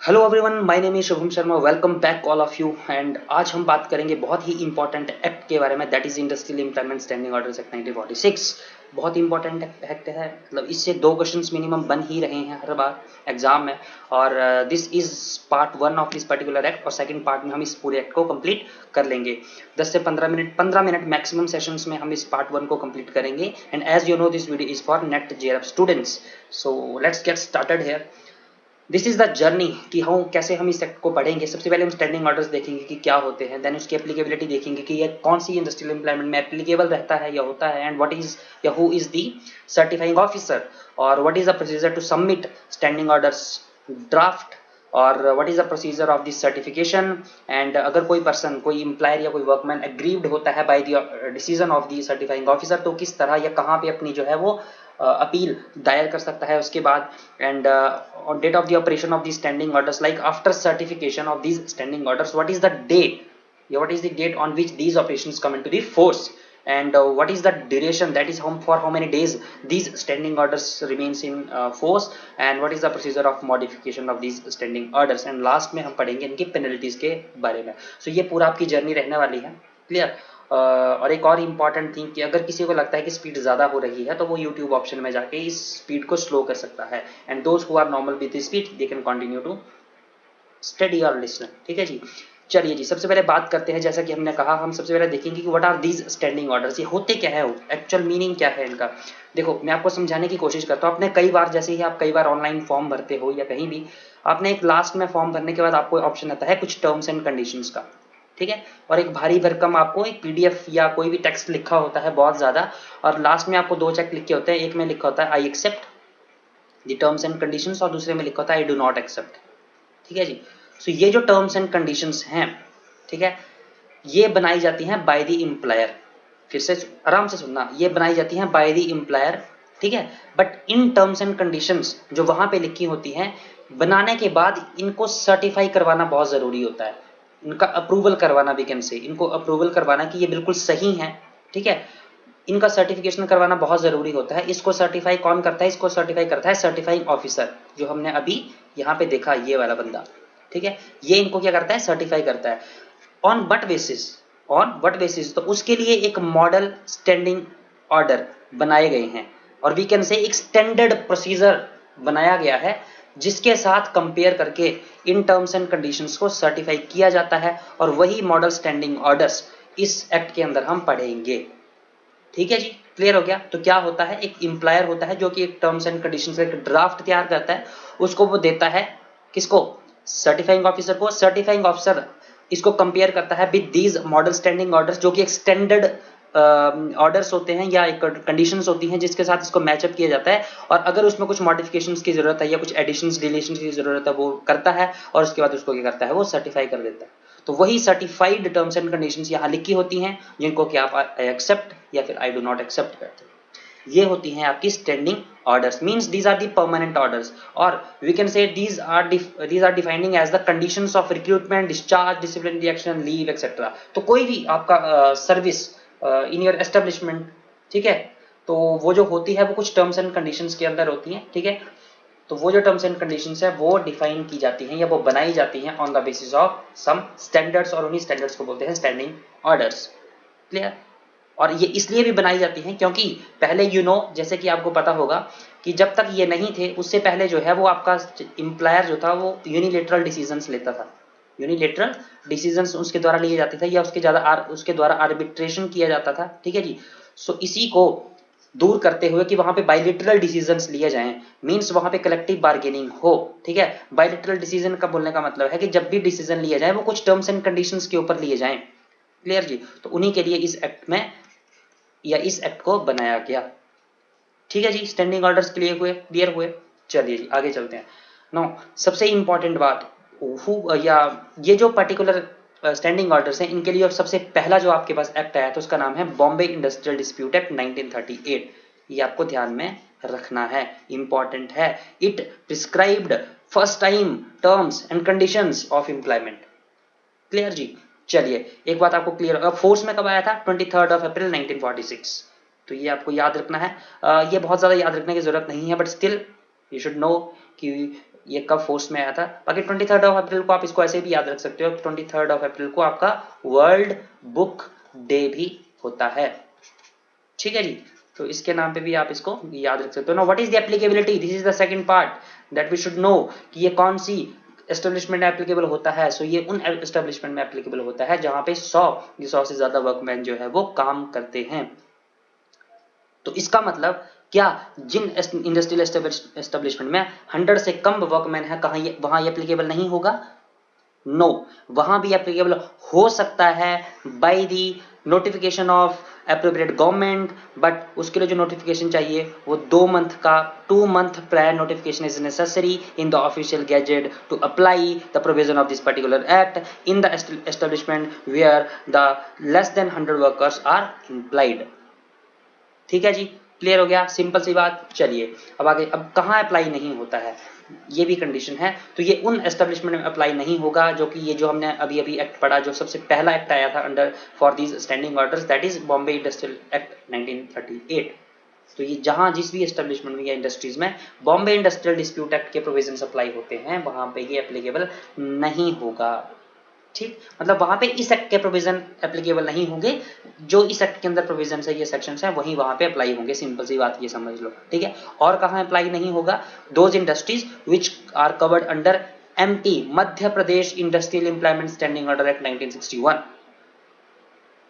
Hello everyone, my name is Shubham Sharma. Welcome back all of you. And आज हम बात करेंगे बहुत ही इंपॉर्टेंट एक्ट के बारे में, that is industrial employment standing orders act 1946। बहुत इंपॉर्टेंट एक्ट है, मतलब इससे दो क्वेश्चंस मिनिमम बन ही रहे हैं हर बार एग्जाम में। और this is part one of this particular act, और सेकंड पार्ट में हम इस पूरे एक्ट को कंप्लीट कर लेंगे। 10 से 15 मिनट मैक्सिमम सेशंस में हम इस पार्ट वन को कंप्लीट करेंगे। And as you know, this video is for NET JRF students. So let's get started here. This is the journey कि हम कैसे हम इस एक्ट को पढ़ेंगे। सबसे पहले हम स्टैंडिंग ऑर्डर्स देखेंगे कि क्या होते हैं, देन उसकी एप्लीकेबिलिटी देखेंगे कि ये कौन सी इंडस्ट्रियल एम्प्लॉयमेंट में एप्लीकेबल रहता है या होता है, एंड व्हाट इज या who is the certifying officer, और what is the procedure to submit standing orders draft, और what is the procedure of this certification. And अगर कोई पर्सन, कोई एम्प्लॉयर या कोई वर्कमैन एग्रीव्ड होता है by the decision of the certifying officer, तो किस तरह या कहाँ पे अपनी जो है वो अपील दायर कर सकता है उसके बाद। And on date of the operation of these standing orders, like after certification of these standing orders, what is the date, what is the date on which these operations come into the force, and what is the duration, that is for how many days these standing orders remains in force, and what is the procedure of modification of these standing orders, and last में हम पढ़ेंगे इनकी penalties के बारे में। so ये पूरा आपकी जर्नी रहने वाली है, क्लियर। और एक और इम्पॉर्टेंट थिंग कि अगर किसी को लगता है कि स्पीड ज़्यादा हो रही है तो वो यूट्यूब ऑप्शन में जाके इस स्पीड को स्लो कर सकता है, and those who are normal with speed they can continue to study और लिसन। ठीक है जी। चलिए जी, सबसे पहले बात करते हैं, जैसा कि हमने कहा, हम सबसे पहले देखेंगे कि what are these standing orders, ये होते क्या है, एक्चुअल मीनिंग क्या है इनका। देखो, मैं आपको समझाने की कोशिश करता हूँ। आपने कई बार, जैसे ही आप कई बार ऑनलाइन फॉर्म भरते हो या कहीं भी, आपने एक लास्ट में फॉर्म भरने के बाद आपको ऑप्शन आता है कुछ टर्म्स एंड कंडीशंस का, ठीक है। और एक भारी भरकम आपको एक पीडीएफ या कोई भी टेक्स्ट लिखा होता है बहुत ज्यादा, और लास्ट में आपको दो चेक लिखे होते हैं। एक में लिखा होता है I accept the terms and conditions, और दूसरे में लिखा होता है आई डू नॉट एक्सेप्ट। ठीक है जी। सो ये जो टर्म्स एंड कंडीशंस हैं, ठीक है, ये बनाई जाती हैं बाय द एम्प्लॉयर। फिर से आराम से सुनना, ये बनाई जाती हैं बाय द एम्प्लॉयर, ठीक है। But in terms and conditions जो वहां पे लिखी होती हैं, बनाने के बाद इनको सर्टिफाई करवाना बहुत जरूरी होता है, इनका अप्रूवल करवाना, वी कैन से इनको अप्रूवल करवाना कि ये बिल्कुल सही है, ठीक है। इनका सर्टिफिकेशन करवाना बहुत जरूरी होता है। इसको सर्टिफाई कौन करता है? इसको सर्टिफाई करता है सर्टिफाइंग ऑफिसर, जो हमने अभी यहाँ पे देखा, ये वाला बंदा, ठीक है। ये इनको क्या करता है? सर्टिफाई करता है। On what basis? On what basis? तो उसके लिए एक मॉडल स्टैंडिंग ऑर्डर बनाए गए हैं, और वी कैन से एक स्टैंडर्ड प्रोसीजर बनाया गया है, जिसके साथ कंपेयर करके इन टर्म्स एंड कंडीशंस को सर्टिफाई किया जाता है, और वही मॉडल स्टैंडिंग ऑर्डर्स इस एक्ट के अंदर हम पढ़ेंगे। ठीक है जी, क्लियर हो गया। तो क्या होता है, एक एम्प्लॉयर होता है जो कि एक टर्म्स एंड कंडीशंस का एक ड्राफ्ट तैयार करता है, उसको वो देता है किसको? सर्टिफाइंग ऑफिसर को। सर्टिफाइंग ऑफिसर इसको कंपेयर करता है with these model standing orders, जो कि एक स्टैंडर्ड ऑर्डर्स होते हैं या एक कंडीशंस होती हैं, जिसके साथ इसको मैचअप किया जाता है। और अगर उसमें कुछ मॉडिफिकेशंस की जरूरत है या कुछ एडिशंस डिलीशंस की जरूरत है, वो करता है, और उसके बाद उसको क्या करता है? वो सर्टिफाई कर देता है। तो वही सर्टिफाइड टर्म्स एंड कंडीशंस यहाँ लिखी होती हैं, जिनको कि आप आई एक्सेप्ट या फिर आई डू नॉट एक्सेप्ट करते हैं। ये होती हैं आपकी standing orders, means these are the permanent orders, और we can say these are defining as the conditions of recruitment, discharge, disciplinary action, leave etcetera. तो कोई भी आपका सर्विस इन योर एस्टेब्लिशमेंट, ठीक है, तो वो जो होती है वो कुछ टर्म्स एंड कंडीशंस के अंदर होती हैं, ठीक है। तो वो जो टर्म्स एंड कंडीशंस है वो डिफाइन की जाती हैं या वो बनाई जाती हैं on the basis of some standards, और उन्हीं स्टैंडर्ड्स को बोलते हैं स्टैंडिंग ऑर्डर्स, क्लियर। और ये इसलिए भी बनाई जाती हैं क्योंकि पहले जैसे कि आपको पता होगा कि जब तक ये नहीं थे, उससे पहले जो है वो आपका एम्प्लॉयर जो था वो यूनिलेटरल डिसीजंस लेता था। यूनिलेटरल डिसीजंस उसके द्वारा लिए जाते थे, या उसके द्वारा आर्बिट्रेशन किया जाता था, ठीक है जी। सो इसी को दूर करते हुए कि वहां पे बायलिटरल डिसीजंस लिए जाएं, मींस वहां पे कलेक्टिव बार्गेनिंग हो, ठीक है। बायलिटरल डिसीजन का बोलने का मतलब है कि जब भी डिसीजन लिए जाए वो कुछ टर्म्स एंड कंडीशंस के ऊपर लिए जाएं, क्लियर जी। तो उन्हीं के लिए इस एक्ट में या इस एक्ट को बनाया गया, ठीक है जी। स्टैंडिंग ऑर्डर्स क्लियर हुए। चलिए जी, आगे चलते हैं। नो, सबसे इंपॉर्टेंट बात, या ये जो पर्टिकुलर स्टैंडिंग ऑर्डर्स हैं, इनके लिए सबसे पहला जो आपके पास एक्ट आया था उसका नाम है बॉम्बे इंडस्ट्रियल डिस्प्यूट एक्ट 1938। ये आपको ध्यान में रखना है, इंपॉर्टेंट है। It prescribed first time terms and conditions of employment, clear जी। चलिए, एक बात आपको क्लियर, फोर्स में कब आया था? 23 अप्रैल 1946। तो ये आपको याद रखना है। ये बहुत ज्यादा याद रखने की जरूरत नहीं है, but still you should know कि ये कब फोर्स में आया था। बाकी 23 अप्रैल को आप इसको ऐसे भी याद रख सकते हो, 23 अप्रैल को आपका वर्ल्ड बुक डे भी होता है, ठीक है जी। तो इसके नाम पे भी आप इसको याद रख सकते हो ना। What is the applicability, this is the second part that we should know कि ये कौन सी एस्टेब्लिशमेंट में एप्लीकेबल होता है। सो ये उन एस्टेब्लिशमेंट में एप्लीकेबल होता है जहां पे 100 से ज्यादा वर्कमैन जो है वो काम करते हैं। तो इसका मतलब क्या जिन इंडस्ट्रियल एस्टेब्लिशमेंट में 100 से कम वर्कमैन है कहां ये वहां ये एप्लीकेबल नहीं होगा? नो, वहां भी एप्लीकेबल हो सकता है by the notification of appropriate government, but उसके लिए जो नोटिफिकेशन चाहिए वो 2 month prior notification is necessary in the official gazette to apply the provision of this particular act in the establishment where the less than 100 workers are employed. ठीक है जी, clear हो गया, simple सी बात। चलिए अब आगे, अब कहाँ अप्लाई नहीं होता है, ये भी कंडीशन है। तो ये उन एस्टेब्लिशमेंट में अप्लाई नहीं होगा जो कि ये जो हमने अभी अभी एक्ट पढ़ा, जो सबसे पहला एक्ट आया था under for these standing orders, that is Bombay industrial act 1938। तो ये जहां जिस भी एस्टेब्लिशमेंट में या इंडस्ट्रीज में बॉम्बे इंडस्ट्रियल डिस्प्यूट एक्ट के प्रोविजन अप्लाई होते हैं वहां पे ये एप्लीकेबल नहीं होगा। ठीक, मतलब वहां पे इस एक्ट के प्रोविजन एप्लीकेबल नहीं होंगे, जो इस एक्ट के अंदर प्रोविजन है, ये सेक्शंस हैं, वही वहां पे अप्लाई होंगे। सिंपल सी बात ये समझ लो, ठीक है। और कहां अप्लाई नहीं होगा? Those industries which are covered under MT, Madhya Pradesh industrial employment standing order act 1961,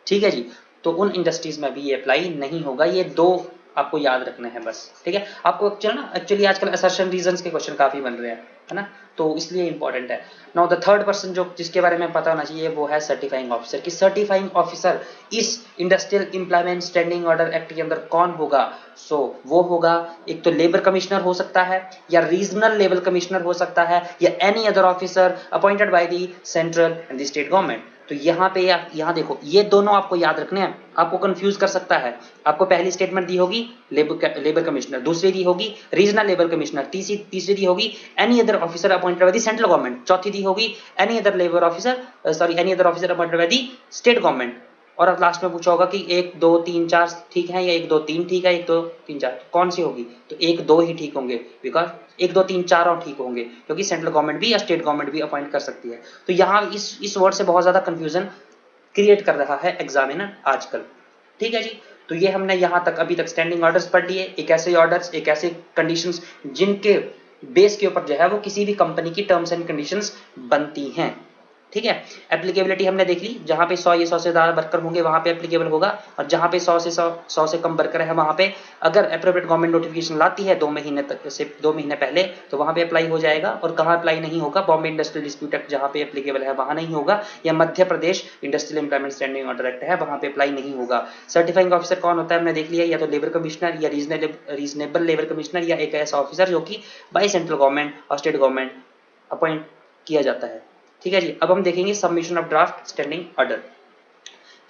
ठीक है जी। तो उन इंडस्ट्रीज में भी ये अप्लाई नहीं होगा। ये दो आपको याद रखने हैं बस, ठीक है। आपको एक्चुअली आजकल असर्शन रीजंस के क्वेश्चन काफी बन रहे हैं, है ना, तो इसलिए इंपॉर्टेंट है। नाउ द थर्ड पर्सन जो जिसके बारे में पता होना चाहिए वो है सर्टिफाइंग ऑफिसर। कि सर्टिफाइंग ऑफिसर इस industrial employment standing order act के अंदर कौन होगा? सो वो होगा, एक तो लेबर कमिश्नर हो सकता है, या रीजनल लेबर कमिश्नर हो सकता है, या any other officer appointed by the central and the state government. तो यहाँ पे यहाँ देखो, ये दोनों आपको याद रखने हैं, आपको कंफ्यूज कर सकता है। आपको पहली स्टेटमेंट दी होगी लेबर कमिश्नर, दूसरी दी होगी रीजनल लेबर कमिश्नर, तीसरी दी होगी any other officer appointed by the central government, चौथी दी होगी any other labour officer any other officer appointed by the state government. और अब लास्ट में पूछा होगा कि 1 2 3 4 ठीक है, या 1 2 3 ठीक है, 1 2 3 4 कौन सी होगी? तो 1 2 ही ठीक होंगे, बिकॉज 1 2 3 4 और ठीक होंगे, क्योंकि सेंट्रल गवर्नमेंट भी या स्टेट गवर्नमेंट भी अपॉइंट कर सकती है। तो यहाँ इस वर्ड से बहुत ज्यादा कंफ्यूजन क्रिएट कर रहा है एग्जामिनर आजकल, ठीक है जी। तो ये हमने यहाँ तक अभी तक स्टैंडिंग ऑर्डर्स पढ़ लिए, एक ऐसे ऑर्डर्स, एक ऐसे कंडीशंस जिनके बेस के ऊपर जो है वो किसी भी कंपनी की टर्म्स एंड कंडीशंस बनती हैं, ठीक है। एप्लीकेबिलिटी हमने देख ली, जहां पे 100 से ज्यादा वर्कर होंगे वहां पे एप्लीकेबल होगा, और जहां पे 100 से कम वर्कर है वहां पे अगर एप्रोप्रिएट गवर्नमेंट नोटिफिकेशन लाती है 2 महीने तक से 2 महीने पहले, तो वहां पे अप्लाई हो जाएगा। और कहां अप्लाई नहीं होगा? बॉम्बे इंडस्ट्रियल डिस्प्यूट एक्ट जहां पे एप्लीकेबल है वहां नहीं होगा, या Madhya Pradesh industrial employment standing order act है वहां पे अप्लाई नहीं होगा। सर्टिफाइंग ऑफिसर कौन होता है हमने देख लिया, या तो लेबर कमिश्नर, या रीजनेबल लेबर कमिश्नर, या एक ऐसा ऑफिसर जो कि बाय सेंट्रल गवर्नमेंट और स्टेट गवर्नमेंट अपॉइंट किया जाता है, ठीक है जी। अब हम देखेंगे submission of draft standing order.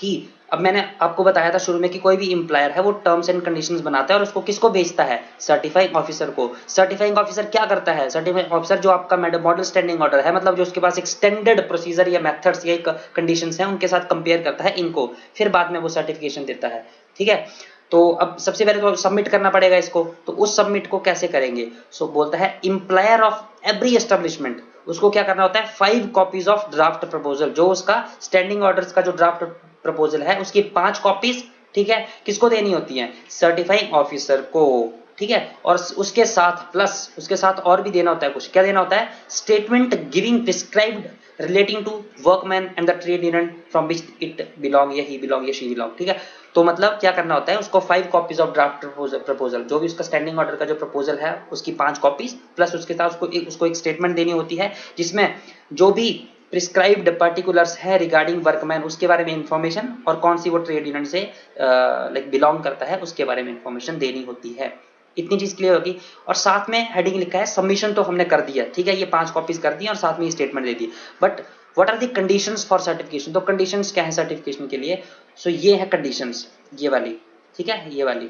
कि अब मैंने आपको बताया था शुरू में कि कोई भी एम्प्लॉयर है वो टर्म्स एंड कंडीशंस बनाता है और उसको किसको भेजता है? सर्टिफाइंग ऑफिसर को। सर्टिफाइंग ऑफिसर क्या करता है? सर्टिफाइंग ऑफिसर जो आपका मॉडल स्टैंडिंग ऑर्डर है, मतलब जो उसके पास एक स्टैंडर्ड प्रोसीजर या मेथड्स या कंडीशंस हैं उनके साथ कंपेयर करता है इनको, फिर बाद में वो सर्टिफिकेशन देता है, ठीक है। तो अब सबसे पहले तो सबमिट करना पड़ेगा इसको, तो उस सबमिट को कैसे करेंगे? सो बोलता है एम्प्लॉयर ऑफ एवरी एस्टेब्लिशमेंट, उसको क्या करना होता है? 5 कॉपीज ऑफ ड्राफ्ट प्रपोजल, जो उसका स्टैंडिंग ऑर्डर्स का जो ड्राफ्ट प्रपोजल है उसकी 5 कॉपीज, ठीक है, किसको देनी होती है? सर्टिफाइंग ऑफिसर को, ठीक है। और उसके साथ प्लस उसके साथ और भी देना होता है कुछ, क्या देना होता है? Statement giving prescribed relating to workman and the trade union from which it belong, या ही बिलोंग, या शी बिलोंग, ठीक है। तो मतलब क्या करना होता है? उसको 5 कॉपीज ऑफ ड्राफ्ट प्रपोजल, जो भी उसका स्टैंडिंग ऑर्डर का जो प्रपोजल है उसकी 5 कॉपीज, प्लस उसके साथ उसको एक स्टेटमेंट देनी होती है जिसमें जो भी प्रिस्क्राइब्ड पर्टिकुलर्स है रिगार्डिंग वर्कमैन उसके बारे में इंफॉर्मेशन, और कौन सी वो ट्रेड यूनियन से लाइक बिलोंग करता है उसके बारे में इंफॉर्मेशन देनी होती है। इतनी चीज क्लियर होगी। और साथ में हेडिंग लिखा है सबमिशन, तो हमने कर दिया, ठीक है, ये 5 कॉपीज कर दी और साथ में ये स्टेटमेंट दे दी। But what are the conditions for certification? तो कंडीशंस क्या है सर्टिफिकेशन के लिए? सो ये है कंडीशंस, ये वाली, ठीक है, ये वाली,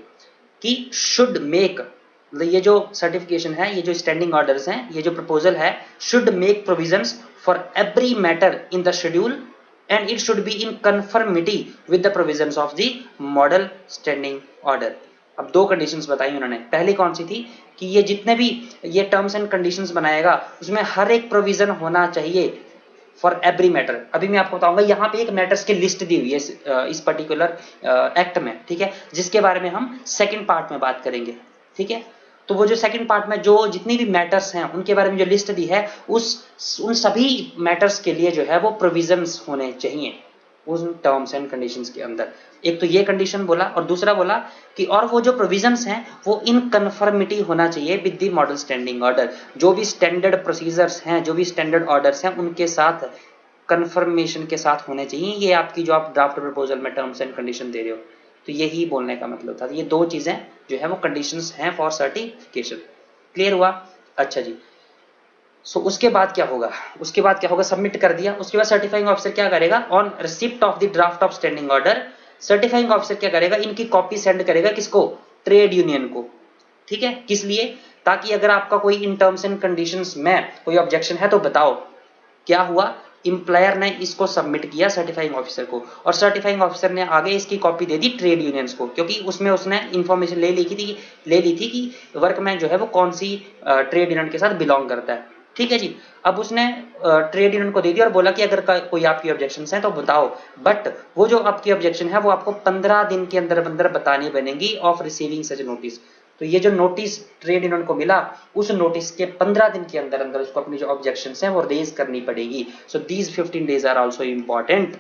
कि शुड मेक, ये जो सर्टिफिकेशन है, ये जो स्टैंडिंग ऑर्डर्स हैं, ये जो प्रपोजल है, should make provisions for every matter in the schedule and it should be in conformity with the provisions of the model standing order. अब दो कंडीशंस बताई उन्होंने। पहली कौन सी थी कि ये जितने भी ये टर्म्स एंड कंडीशंस बनाएगा उसमें हर एक प्रोविजन होना चाहिए फॉर एवरी मैटर। अभी मैं आपको बताऊंगा, यहाँ पे एक मैटर्स की लिस्ट दी हुई है इस पर्टिकुलर एक्ट में, ठीक है, जिसके बारे में हम सेकंड पार्ट में बात करेंगे, ठीक है। तो वो जो सेकंड पार्ट में जो जितनी भी मैटर्स हैं उनके बारे में जो लिस्ट दी है, उन सभी मैटर्स के लिए जो है वो प्रोविजंस होने चाहिए उन टर्म्स एंड कंडीशंस के अंदर। एक तो ये कंडीशन बोला, और दूसरा बोला कि और वो जो प्रोविजंस हैं वो इन कन्फर्मिटी होना चाहिए with the model standing order. जो भी स्टैंडर्ड प्रोसीजर्स हैं, जो भी स्टैंडर्ड ऑर्डर्स हैं, उनके साथ कंफर्मेशन के साथ होने चाहिए। ये आपकी जो आप ड्राफ्ट प्रपोजल में टर्म्स एंड कंडीशन दे रहे हो, तो यही बोलने का मतलब था। ये दो चीजें जो है वो कंडीशंस हैं फॉर सर्टिफिकेशन। क्लियर हुआ? अच्छा जी। उसके बाद क्या होगा? उसके बाद क्या होगा? सबमिट कर दिया, उसके बाद सर्टिफाइंग ऑफिसर क्या करेगा? On receipt of the draft of standing order, certifying officer क्या करेगा? इनकी कॉपी सेंड करेगा किसको? ट्रेड यूनियन को। ठीक है, किस लिए? ताकि अगर आपका कोई इन टर्म्स एंड कंडीशंस में कोई ऑब्जेक्शन है तो बताओ। क्या हुआ? इंप्लायर ने इसको सबमिट किया सर्टिफाइंग ऑफिसर को, और सर्टिफाइंग ऑफिसर ने आगे इसकी कॉपी दे दी ट्रेड यूनियंस को, क्योंकि उसमें उसने इंफॉर्मेशन ले ली थी कि वर्कमैन जो है वो कौन सी ट्रेड यूनियन के साथ बिलोंग करता है। ठीक है जी। अब उसने ट्रेड यूनियन को दे दिया और बोला कि अगर कोई आपकी ऑब्जेक्शन है तो बताओ, बट वो जो आपकी ऑब्जेक्शन है वो आपको 15 दिन के अंदर अंदर बतानी बनेगी ऑफ रिसीविंग सच नोटिस। तो ये जो नोटिस ट्रेड यूनियन को मिला, उस नोटिस के 15 दिन के अंदर अंदर उसको अपनी जो ऑब्जेक्शंस हैं वो रेज करनी पड़ेगी। So these 15 days are also important.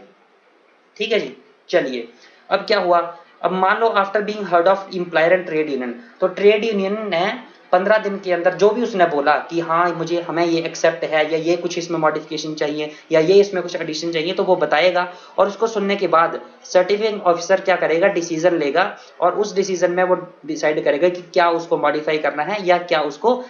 ठीक है जी। चलिए, अब क्या हुआ? अब मान लो after being heard of employer and trade union, तो ट्रेड यूनियन ने 15 दिन के अंदर जो भी उसने बोला कि हाँ मुझे हमें ये एक्सेप्ट है, या ये कुछ इसमें मॉडिफिकेशन चाहिए, या ये इसमें कुछ एडिशन चाहिए, तो वो बताएगा। और उसको सुनने के बाद सर्टिफिकेटिंग ऑफिसर क्या करेगा? डिसीजन लेगा, और उस डिसीजन में वो डिसाइड करेगा कि क्या उसको मॉडिफाई करना है या क्या उसको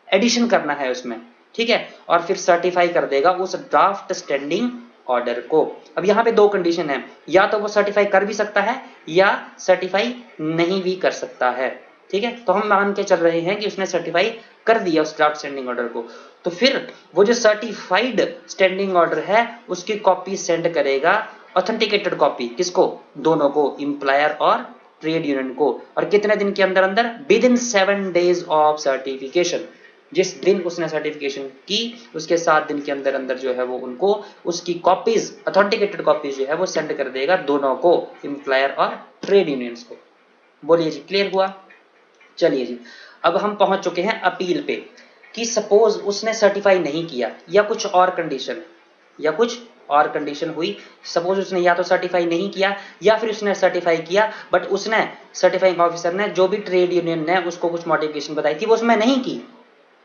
एडिशन करना है उसमें। ठीक है, और फिर सर्टिफाई कर देगा उस ड्राफ्ट स्टैंडिंग ऑर्डर को। अब यहाँ पे दो कंडीशन है, या तो वो सर्टिफाई कर भी सकता है या सर्टिफाई नहीं भी कर सकता है। ठीक है, तो हम मान के चल रहे हैं कि उसने सर्टिफाई कर दिया उस ड्राफ्ट स्टैंडिंग ऑर्डर को, तो फिर वो जो सर्टिफाइड स्टैंडिंग ऑर्डर है उसकी कॉपी सेंड करेगा, ऑथेंटिकेटेड कॉपी, किसको? दोनों को, इंप्लायर और ट्रेड यूनियन को। और कितने दिन के अंदर अंदर? With in 7 days of certification. जिस दिन उसने सर्टिफिकेशन की उसके 7 दिन के अंदर अंदर जो है वो उनको उसकी कॉपीज, ऑथेंटिकेटेड कॉपीज जो है वो सेंड कर देगा दोनों को, इंप्लायर और ट्रेड यूनियंस को। बोलिए जी, क्लियर हुआ? चलिए जी, अब हम पहुंच चुके हैं अपील पे, कि सपोज उसने सर्टिफाई नहीं किया, या कुछ और कंडीशन, या कुछ और कंडीशन हुई। सपोज उसने या तो सर्टिफाई नहीं किया, या फिर उसने सर्टिफाई किया बट उसने, सर्टिफाइंग ऑफिसर ने जो भी ट्रेड यूनियन ने उसको कुछ मॉडिफिकेशन बताई थी वो उसमें नहीं की।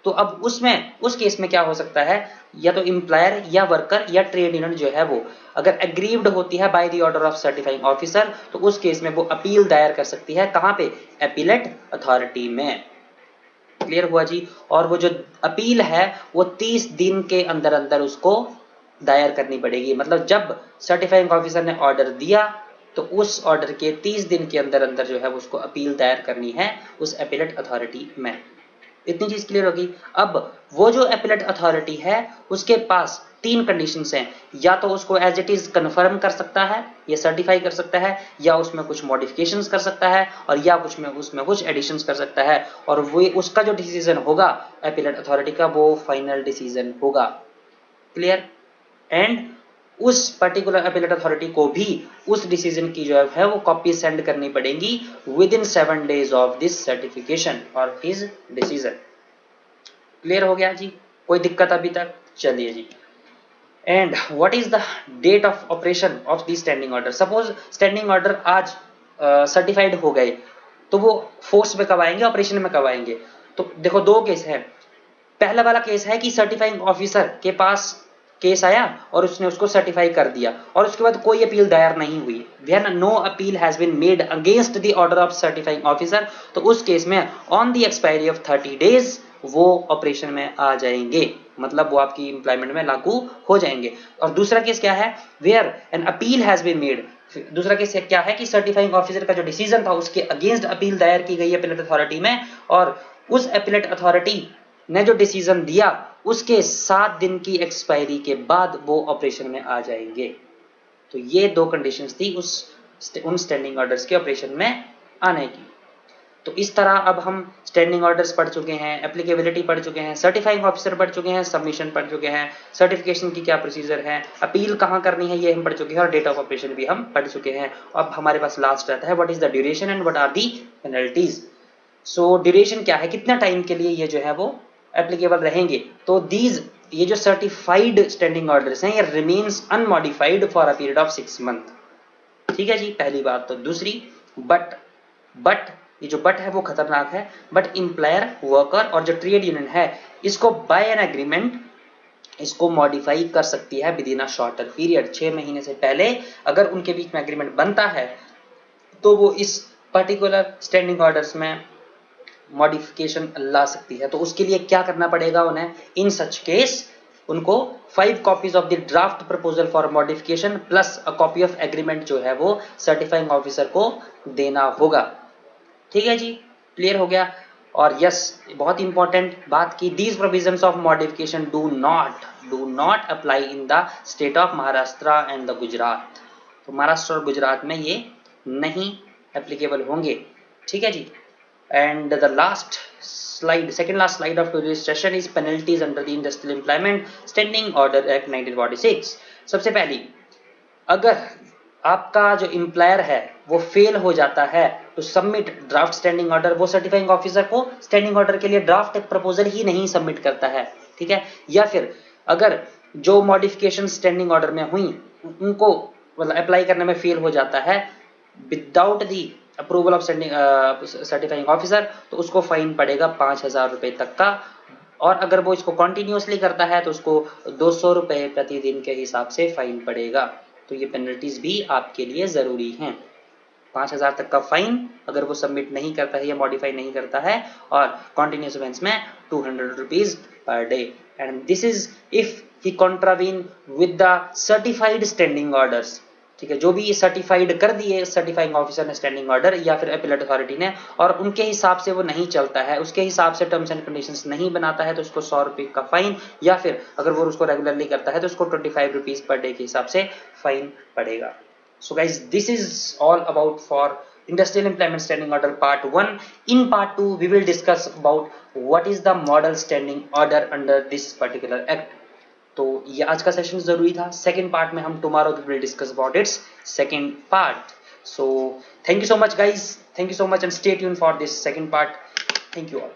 तो अब उसमें, उस केस में क्या हो सकता है? या तो इंप्लायर या वर्कर या ट्रेड यूनियन जो है वो अगर एग्रीव्ड होती है by the order of certifying officer, तो उस केस में वो अपील दायर कर सकती है। कहां पे? अपीलेट अथॉरिटी में। क्लियर हुआ जी? और वो जो अपील है वो 30 दिन के अंदर अंदर उसको दायर करनी पड़ेगी। मतलब जब सर्टिफाइंग ऑफिसर ने ऑर्डर दिया तो उस ऑर्डर के 30 दिन के अंदर अंदर जो है उसको अपील दायर करनी है उस अपीलेट अथॉरिटी में। इतनी चीज क्लियर होगी? अब वो जो अपीलेट अथॉरिटी है उसके पास 3 कंडीशंस हैं, या तो उसको एज इट इज कंफर्म कर सकता है, या सर्टिफाई कर सकता है, या उसमें कुछ मॉडिफिकेशंस कर सकता है, और या उसमें कुछ एडिशंस कर सकता है। और वो उसका जो डिसीजन होगा अपीलेट अथॉरिटी का, वो फाइनल डिसीजन होगा। क्लियर? एंड उस पर्टिकुलर अपीलेट अथॉरिटी को भी उस डिसीजन की जो है वो कॉपी सेंड करनी पड़ेगी within 7 days of this certification और हिज डिसीजन। क्लियर हो गया जी? कोई दिक्कत अभी तक? चलिए जी। And what is the date of operation of the standing order? Suppose standing order आज सर्टिफाइड हो गए, तो वो फोर्स में कब आएंगे, ऑपरेशन में कब आएंगे? तो देखो, दो केस है। पहला वाला केस है कि सर्टिफाइंग ऑफिसर के पास केस आया और उसने उसको सर्टिफाई कर दिया, और उसके बाद कोई अपील दायर नहीं हुई, when no appeal has been made against the order of certifying officer, तो उस केस में on the expiry of 30 days वो ऑपरेशन में आ जाएंगे, मतलब वो आपकी इंप्लॉयमेंट में लागू हो जाएंगे। और दूसरा केस क्या है? Where an appeal has been made. दूसरा केस क्या है कि सर्टिफाइंग ऑफिसर का जो डिसीजन था उसके अगेंस्ट अपील दायर की गई अपीलेट अथॉरिटी में, और उस अपीलेट अथॉरिटी ने जो डिसीजन दिया उसके 7 दिन की एक्सपायरी के बाद वो ऑपरेशन में आ जाएंगे। तो ये दो कंडीशंस थी उन स्टैंडिंग ऑर्डर्स के ऑपरेशन में आने की। तो इस तरह अब हम स्टैंडिंग ऑर्डर्स पढ़ चुके हैं, एप्लीकेबिलिटी पढ़ चुके हैं, सर्टिफाइंग ऑफिसर पढ़ चुके हैं, सबमिशन पढ़ चुके हैं, सर्टिफिकेशन की क्या प्रोसीजर है, अपील कहाँ करनी है ये हम पढ़ चुके हैं, और डेट ऑफ ऑपरेशन भी हम पढ़ चुके हैं। अब हमारे पास लास्ट रहता है what is the duration and what are the penalties. So duration क्या है, कितना टाइम के लिए ये जो है वो एप्लीकेबल रहेंगे। तो दीज ये जो सर्टिफाइड स्टैंडिंग ऑर्डर्स हैं ये remains unmodified for a period of 6 month. ठीक है जी, पहली बात। तो दूसरी, बट ये जो बट है वो खतरनाक है। बट एम्प्लॉयर, वर्कर और जो ट्रेड यूनियन है इसको बाय एन एग्रीमेंट इसको मॉडिफाई कर सकती है with in a shorter period. 6 महीने से पहले अगर उनके बीच में एग्रीमेंट बनता है तो वो इस पर्टिकुलर स्टैंडिंग ऑर्डर्स में मॉडिफिकेशन ला सकती है। तो उसके लिए क्या करना पड़ेगा उन्हें, इन सच केस उनको 5 copies of the draft proposal for modification plus a copy of agreement जो है वो सर्टिफाइंग ऑफिसर को देना होगा। ठीक है जी, क्लियर हो गया। और यस, बहुत इंपॉर्टेंट बात की, these provisions of modification do not apply in the state of Maharashtra and the Gujarat. तो महाराष्ट्र और गुजरात में ये नहीं एप्लीकेबल होंगे। ठीक है जी। And the last slide, second last slide of today's session is penalties under the Industrial Employment Standing Order Act 1946। सबसे पहली, अगर आपका जो एम्प्लॉयर है वो फेल हो जाता है तो सबमिट ड्राफ्ट स्टैंडिंग ऑर्डर, वो सर्टिफाइंग ऑफिसर को स्टैंडिंग ऑर्डर के लिए ड्राफ्ट प्रपोजल ही नहीं सबमिट करता है। ठीक है। या फिर अगर जो मॉडिफिकेशन स्टैंडिंग ऑर्डर में हुई उनको मतलब अप्लाई करने में फेल हो जाता है without the approval of certifying officer, तो उसको फाइन पड़ेगा 5,000 रुपए तक का। और अगर वो इसको कॉन्टिन्यूसली करता है तो उसको 200 रुपए प्रतिदिन के हिसाब से फाइन पड़ेगा। तो ये पेनल्टीज भी आपके लिए जरूरी हैं। 5,000 तक का फाइन अगर वो सबमिट नहीं करता है या मॉडिफाई नहीं करता है, और कॉन्टिन्यूस इवेंट्स में 200 rupees per day. And this is if he contravene with the certified standing orders. ठीक है, जो भी ये सर्टिफाइड कर दिए सर्टिफाइंग ऑफिसर ने स्टैंडिंग ऑर्डर या फिर अपीलेट अथॉरिटी ने, और उनके हिसाब से वो नहीं चलता है, उसके हिसाब से टर्म्स एंड कंडीशंस नहीं बनाता है, तो उसको 100 रुपए का फाइन, या फिर अगर वो उसको रेगुलरली करता है तो उसको 25 रुपीज पर डे के हिसाब से फाइन पड़ेगा। So guys, this is all about for Industrial Employment Standing Order Part 1. In Part 2, we will discuss about what is the model standing order under this particular act. तो ये आज का session जरूरी था। सेकेंड पार्ट में हम tomorrow we will discuss about its second part. So thank you so much guys, thank you so much and stay tune for this second part. Thank you all.